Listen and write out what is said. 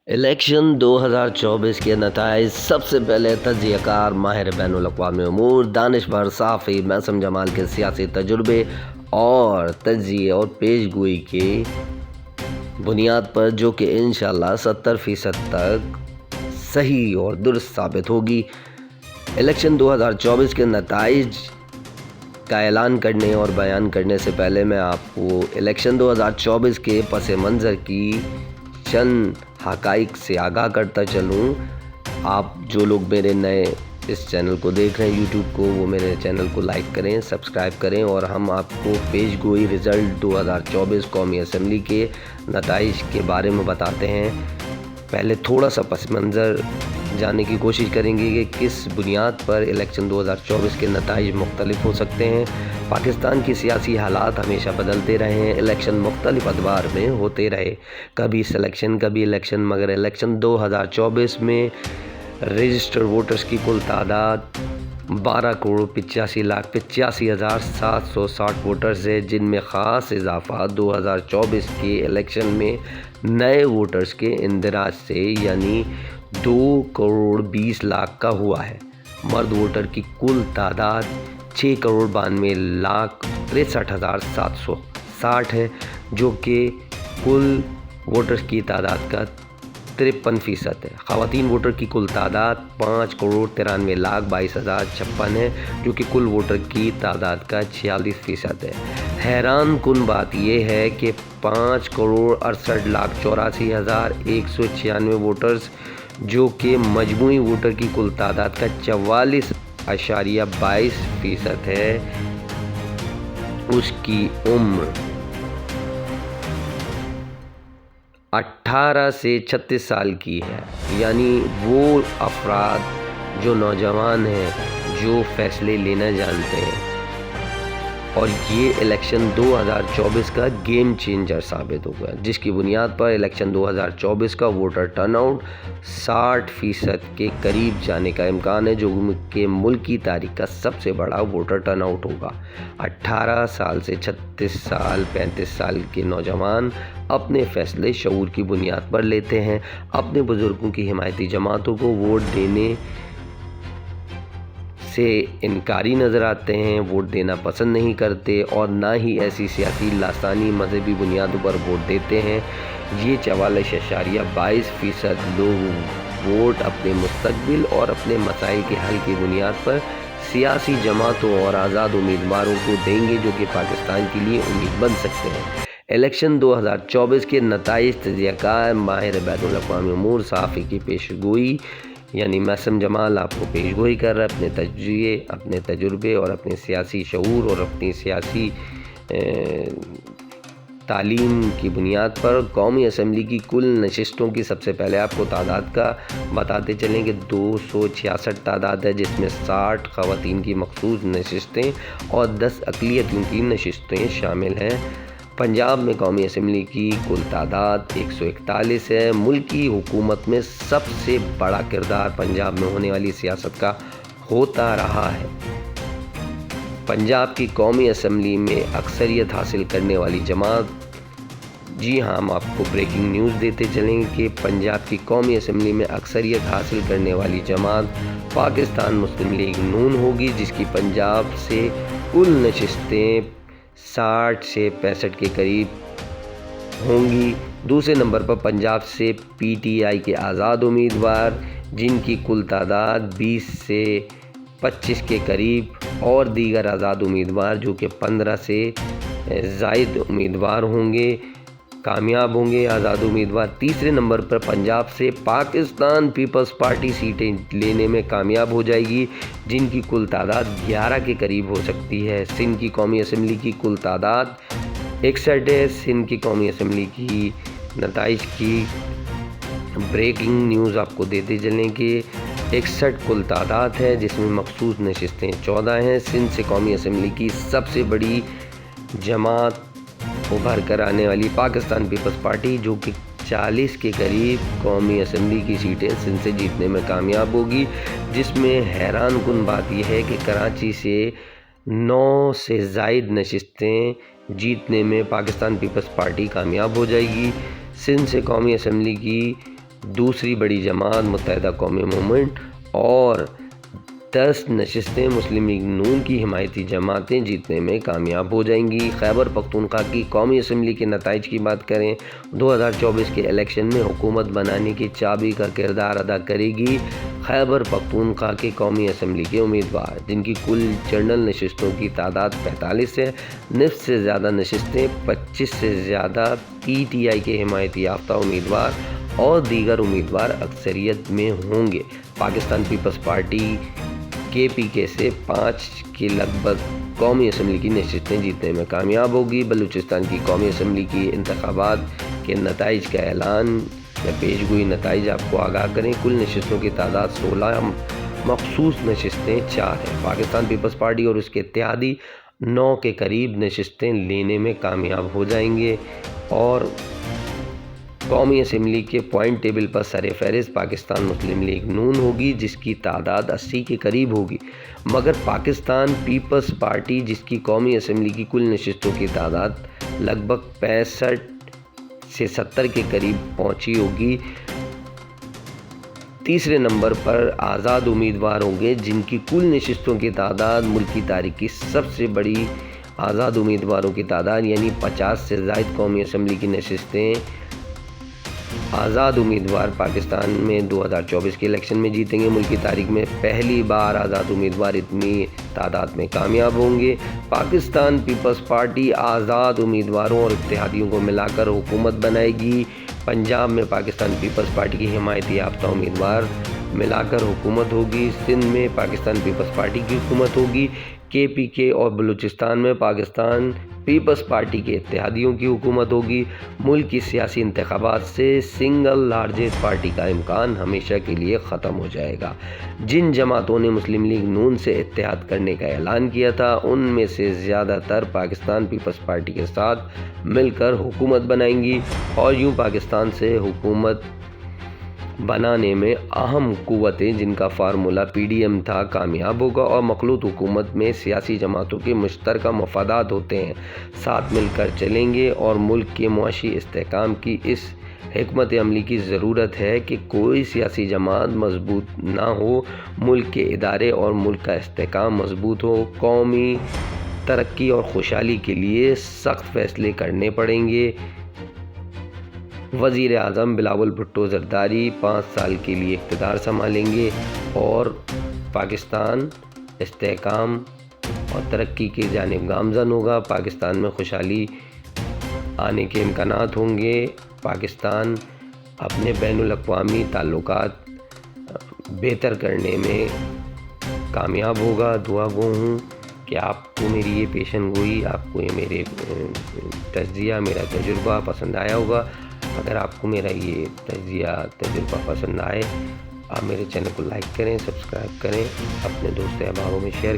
Election 2024 के नताइज सबसे पहले तजिया कार माहिर बैनुल-अक़वामी उमूर दानिशवर साफ़ी मैसम जमाल के सियासी तजुर्बे और तजिए और पेशगोई के बुनियाद पर जो कि इंशाअल्लाह 70% तक सही और दुरुस्त साबित होगी। इलेक्शन 2024 के नताइज का ऐलान करने और बयान करने से पहले मैं आपको इलेक्शन 2024 के पस मंज़र की चंद हक़ाइक़ से आगाह करता चलूँ। आप जो लोग मेरे नए इस चैनल को देख रहे हैं यूट्यूब को, वो मेरे चैनल को लाइक करें, सब्सक्राइब करें और हम आपको पेशगोई रिज़ल्ट 2024 कौमी असम्बली के नताइज के बारे में बताते हैं। पहले थोड़ा सा पस मंज़र जानने की कोशिश करेंगे कि किस बुनियाद पर इलेक्शन 2024 के नताइज मुख्तलिफ हो सकते हैं। पाकिस्तान की सियासी हालात हमेशा बदलते रहे हैं, इलेक्शन मुख्तलिफ अदवार में होते रहे, कभी सिलेक्शन कभी इलेक्शन, मगर इलेक्शन 2024 में रजिस्टर्ड वोटर्स की कुल तादाद 12,85,85,760 वोटर्स है, जिनमें ख़ास इजाफा 2024 के इलेक्शन में नए वोटर्स के इंदराज से यानी 2,20,00,000 का हुआ है। मर्द वोटर की कुल तादाद 6,92,63,760 है, जो कि कुल वोटर्स की तादाद का 53% है। ख़वातीन वोटर की कुल तादाद 5,93,22,056 है, जो कि कुल वोटर की तादाद का 46% है। हैरान कुन बात यह है कि 5,68,84,196 वोटर्स, जो कि मजमूई वोटर की कुल तादाद का 44.22% है, उसकी उम्र 18 से 36 साल की है। यानी वो अफराद जो नौजवान हैं, जो फ़ैसले लेना जानते हैं, और ये इलेक्शन 2024 का गेम चेंजर साबित होगा, जिसकी बुनियाद पर इलेक्शन 2024 का वोटर टर्नआउट 60% के करीब जाने का इम्कान है, जो कि मुल्क की तारीख का सबसे बड़ा वोटर टर्नआउट होगा। 18 साल से 36 साल 35 साल के नौजवान अपने फ़ैसले शऊर की बुनियाद पर लेते हैं, अपने बुज़ुर्गों की हिमायती जमातों को वोट देने से इनकारी नज़र आते हैं, वोट देना पसंद नहीं करते और ना ही ऐसी सियासी लासानी मजहबी बुनियादों पर वोट देते हैं। ये 44.22% लोग वोट अपने मुस्तकबिल और अपने मसाइल के हल की बुनियाद पर सियासी जमातों और आज़ाद उम्मीदवारों को देंगे, जो कि पाकिस्तान के लिए उम्मीद बन सकते हैं। इलेक्शन 2024 के नताइज तजियाकार माहिर बैनुल-अक़वामी उमूर साफ़ी की पेशगोई यानी मैसम जमाल आपको पेशगोई कर रहा है अपने तजिए, अपने तजुर्बे और अपने सियासी शऊर और अपनी सियासी तालीम की बुनियाद पर। कौमी असम्बली की कुल नशिस्तों की सबसे पहले आपको तादाद का बताते चलें कि 266 तादाद है, जिसमें 60 ख़वातीन की मखसूस नशिस्तें और 10 अक़लियतों की नशिस्तें शामिल हैं। पंजाब में कौमी असम्बली की कुल तादाद 141 है। मुल्क की हुकूमत में सबसे बड़ा किरदार पंजाब में होने वाली सियासत का होता रहा है। पंजाब की कौमी असम्बली में अक्सरियत हासिल करने वाली जमात, जी हाँ, हम आपको ब्रेकिंग न्यूज़ देते चलेंगे कि पंजाब की कौमी असम्बली में अक्सरियत हासिल करने वाली जमात पाकिस्तान मुस्लिम लीग नून होगी, जिसकी पंजाब से कुल नशिस्तें 60 से 65 के करीब होंगी। दूसरे नंबर पर पंजाब से PTI के आज़ाद उम्मीदवार, जिनकी कुल तादाद 20 से 25 के करीब, और दीगर आज़ाद उम्मीदवार जो कि 15 से ज़ायद उम्मीदवार होंगे, कामयाब होंगे आज़ाद उम्मीदवार। तीसरे नंबर पर पंजाब से पाकिस्तान पीपल्स पार्टी सीटें लेने में कामयाब हो जाएगी, जिनकी कुल तादाद 11 के करीब हो सकती है। सिंध की कौमी असम्बली की कुल तादाद 61 है। सिंध की कौमी असम्बली की नताइज की ब्रेकिंग न्यूज़ आपको देते चलें कि 61 कुल तादाद है, जिसमें मखसूस नशिस्तें 14 हैं। सिंध से कौमी असम्बली की सबसे बड़ी जमात उभर कर आने वाली पाकिस्तान पीपल्स पार्टी, जो कि 40 के करीब कौमी असम्बली की सीटें सिंध से जीतने में कामयाब होगी, जिसमें हैरान कुन बात यह है कि कराची से 9 से ज़ायद नशिस्तें जीतने में पाकिस्तान पीपल्स पार्टी कामयाब हो जाएगी। सिंध से कौमी असम्बली की दूसरी बड़ी जमात मुत्तहिदा कौमी मूवमेंट और 10 नशिस्तें मुस्लिम लीग नून की हिमायती जमातें जीतने में कामयाब हो जाएंगी। खैबर पख्तूनख्वा की कौमी असम्बली के नताइज की बात करें, 2024 के इलेक्शन में हुकूमत बनाने की चाबी का किरदार अदा करेगी खैबर पख्तूनख्वा के कौमी असम्बली के उम्मीदवार, जिनकी कुल जनरल नशिस्तों की तादाद 45 है। निफ्स से ज़्यादा नशिस्तें 25 से ज़्यादा PTI के हिमायती याफ्ता उम्मीदवार और दीगर उम्मीदवार अक्सरियत में होंगे। पाकिस्तान पीपल्स पार्टी KPK से 5 के लगभग कौमी असम्बली की नशिस्तें जीतने में कामयाब होगी। बलूचिस्तान की कौमी असम्बली की इंतखाबात के नताइज का ऐलान या पेशगोई नताइज आपको आगाह करें। कुल नशिस्तों की तादाद 16, मखसूस नशिस्तें 4 हैं। पाकिस्तान पीपल्स पार्टी और उसके इत्तेहादी 9 के करीब नशिस्तें लेने में कामयाब हो जाएंगे और कौमी असम्बली के पॉइंट टेबल पर सर फहरिस्त पाकिस्तान मुस्लिम लीग नून होगी, जिसकी तादाद 80 के करीब होगी, मगर पाकिस्तान पीपल्स पार्टी जिसकी कौमी असम्बली की कुल नशिस्तों की तादाद लगभग 65 से 70 के करीब पहुंची होगी। तीसरे नंबर पर आज़ाद उम्मीदवार होंगे, जिनकी कुल नशिस्तों की तादाद मुल्क की तारीख की सबसे बड़ी आज़ाद उम्मीदवारों की तादाद यानी 50 से ज़ायद कौमी असम्बली की नशिस्तें आज़ाद उम्मीदवार पाकिस्तान में 2024 के इलेक्शन में जीतेंगे। मुल्क की तारीख में पहली बार आज़ाद उम्मीदवार इतनी तादाद में कामयाब होंगे। पाकिस्तान पीपल्स पार्टी आज़ाद उम्मीदवारों और इत्तेहादियों को मिलाकर हुकूमत बनाएगी। पंजाब में पाकिस्तान पीपल्स पार्टी की हिमायती याफ्ता उम्मीदवार मिलाकर हुकूमत होगी। सिंध में पाकिस्तान पीपल्स पार्टी की हुकूमत होगी। KPK और बलूचिस्तान में पाकिस्तान पीपल्स पार्टी के इत्तेहादियों की हुकूमत होगी। मुल्क की सियासी इंतखाबात से सिंगल लार्जेस्ट पार्टी का इम्कान हमेशा के लिए ख़त्म हो जाएगा। जिन जमातों ने मुस्लिम लीग नून से इत्तेहाद करने का ऐलान किया था, उनमें से ज़्यादातर पाकिस्तान पीपल्स पार्टी के साथ मिलकर हुकूमत बनाएंगी और यूँ पाकिस्तान से हुकूमत बनाने में अहम कुव्वतें, जिनका फार्मूला PDM था, कामयाब होगा और मखलूत हुकूमत में सियासी जमातों के मुश्तरका मफादात होते हैं, साथ मिलकर चलेंगे और मुल्क के मुआशी इस्तेहकाम की इस हिकमत अमली की ज़रूरत है कि कोई सियासी जमात मजबूत ना हो, मुल्क के इदारे और मुल्क का इस्तेहकाम मजबूत हो। कौमी तरक्की और खुशहाली के लिए सख्त फैसले करने पड़ेंगे। वज़ीर आज़म बिलावल भुट्टो ज़रदारी 5 साल के लिए इक़्तिदार संभालेंगे और पाकिस्तान इस्तेहकाम और तरक्की की जानिब गामज़न होगा। पाकिस्तान में खुशहाली आने के इम्कानात होंगे। पाकिस्तान अपने बैनुल-अक़वामी ताल्लुकात बेहतर करने में कामयाब होगा। दुआ गो हूँ कि आपको मेरी ये पेशन गोई, आपको ये मेरे तज्ज़िया, मेरा तजुर्बा पसंद आया होगा। अगर आपको मेरा ये तजुर्बा पसंद आए, आप मेरे चैनल को लाइक करें, सब्सक्राइब करें, अपने दोस्त अहबाबों में शेयर